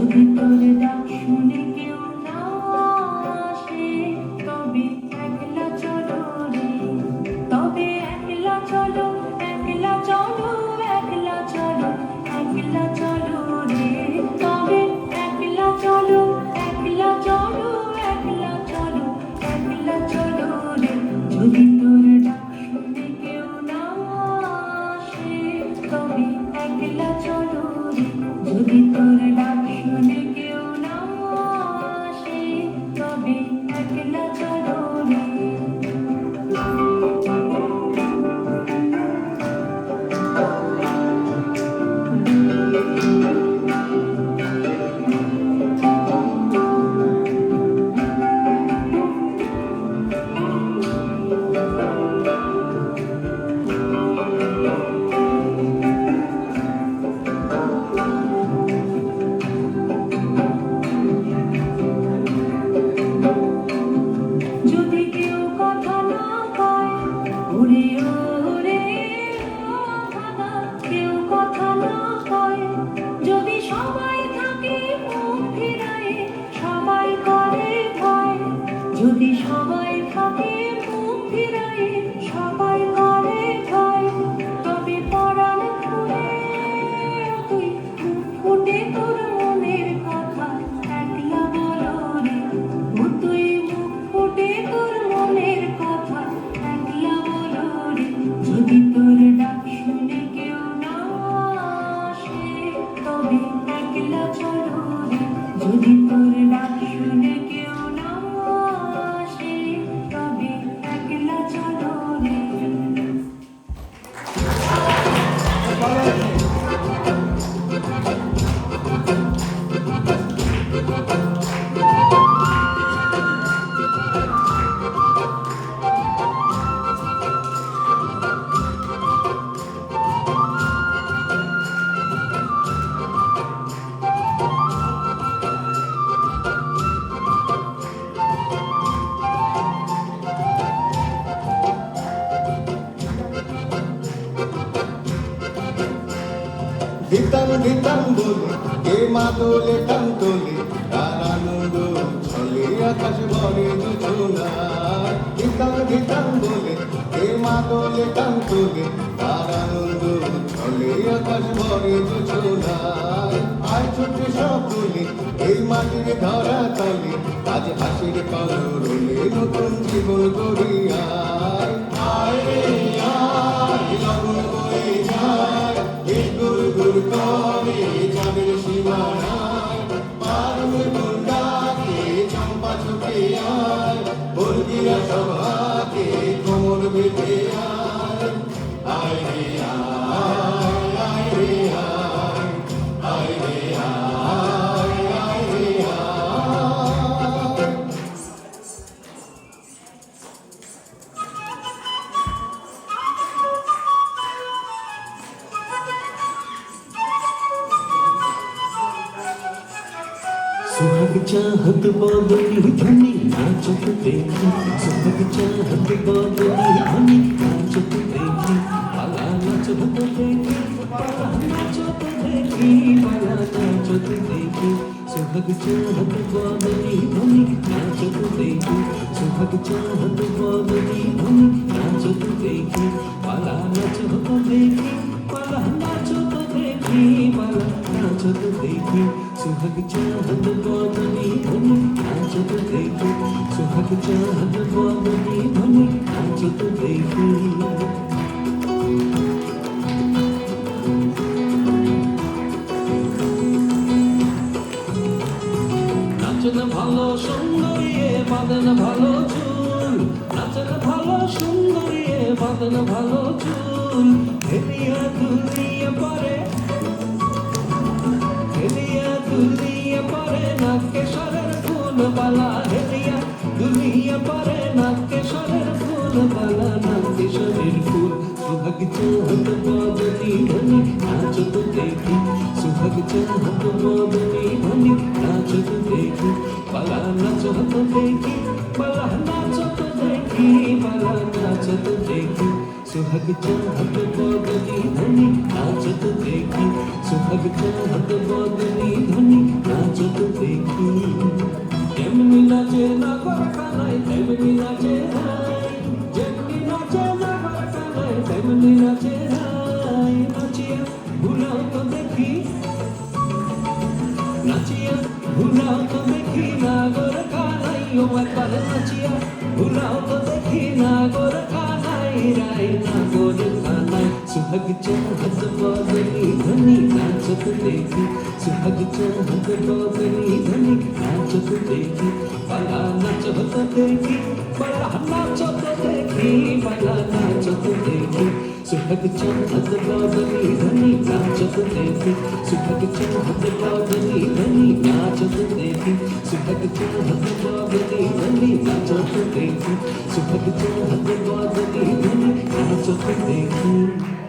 যদি তোর ডাক শুনে কেউ না আসে, তবে একলা চলো রে, তবে একলা চলো, একলা চলো, একলা চলো, একলা চলো রে, তবে একলা চলো, একলা চলো, একলা চলো, একলা চলো রে। যদি তোর ডাক শুনে কেউ না আসে, তবে একলা চলো রে, যদি তোর ডাক শুনে কেউ না আসে, তবে একলা চলো রে। যদি কেউ কথা না কয়, ওরে ওরে ও খাদা, কেউ কথা না কয়, যদি সবাই থাকে মুখ ফিরায়ে, সবাই করে ভয়, যদি সবাই থাকে মুখ ফিরায়ে, সবাই করে ভয়, তবে পরাণ খুলে তুই মুখ ফুটে তোর মনের কথা একলা বলো রে, ও তুই মুখ ফুটে তোর মনের কথা একলা বলো রে। যদি তোর ডাক শুনে কেউ না আসে, তবে একলা চলো রে, যদি তোর ডাক শুনে কেউ না আসে, তবে একলা চলো রে। ধিতাং ধিতাং বলে কে মাদলে টান তোলে, তার আনন্দ ছলে আকাশ ভরে যোজনায়। ধিতাং ধিতাং বলে কে মাদলে টান তোলে, তার আনন্দ ছলে আকাশ ভরে যোজনায়। আয় ছুটে সকলে এই মাটির ধরা তলে, আজ হাসির কলরলে নতুন জীবন গড়িয়ায়। আয় রে আয়, লগন বয়ে যায়, গুর গুর করে যাদের সীমানায়, পারবে ডাকে চম্পা চোখে আয়, বর্গিয়া সভাকে কোমর বেঁধে আয়। আয় রে আয়, আয় রে আয়, আয় রে আয়, আয় রে আয়। सुहाग चाहत बादली धनी नाचत देखी, सुहाग चाहत बादली धनी नाचत देखी, पाला नाचत देखी, पाला नाचत देखी, पाला नाचत देखी। सुहाग चाहत बादली धनी नाचत देखी, सुहाग चाहत बादली धनी नाचत देखी, पाला नाचत देखी, पाला नाचत देखी, पाला नाचत देखी। सुहाग चाहत बादली धनी नाचत देखी, सुहाग चाहत बादली धनी नाचत देखी। নাচেন ভালো সুন্দরী বাঁধেন ভালো চুল, নাচেন ভালো সুন্দরী বাঁধেন ভালো চুল, হেলিয়া দুলিয়া পারে, হেলিয়া দুলিয়া পারে নাকেশ্বরের ফুল বালা, হেলিয়া দুলিয়া পারে নাকেশ্বরের ফুল বালা, নাকেশ্বরের ফুল। सुहाग चाहत बादली धनी नाचत देखी, सुहाग चाहत बादली धनी नाचत देखी, पाला नाचत देखी, पाला नाचत देखी, पाला नाचत देखी। सुहाग चाहत बादली धनी नाचत देखी, सुहाग चाहत बादली धनी नाचत দেখি যেমনি নাচে নাগর কানাই তেমনি নাচে হাই যেমনি নাচে নাগর কানাই তেমনি নাচে হাই নাচিয়া ভুলাও তো দেখি নাচিয়া ভুলাও তো দেখি নাগর কানাই ও একবার নাচিয়া ভুলাও তো দেখি নাগর কানাই রাই নাগর কানাই सुहाग चाहत बादनी धनी नाचत देखी सुहाग चाहत बादनी धनी नाचत देखी बाला नाचत देखी बाला नाचत देखी बाला नाचत देखी सुहाग चाहत बादनी धनी नाचत देखी सुहाग चाहत बादनी धनी नाचत देखी सुहाग चाहत बादनी धनी नाचत देखी सुहाग चाहत बादनी धनी नाचत देखी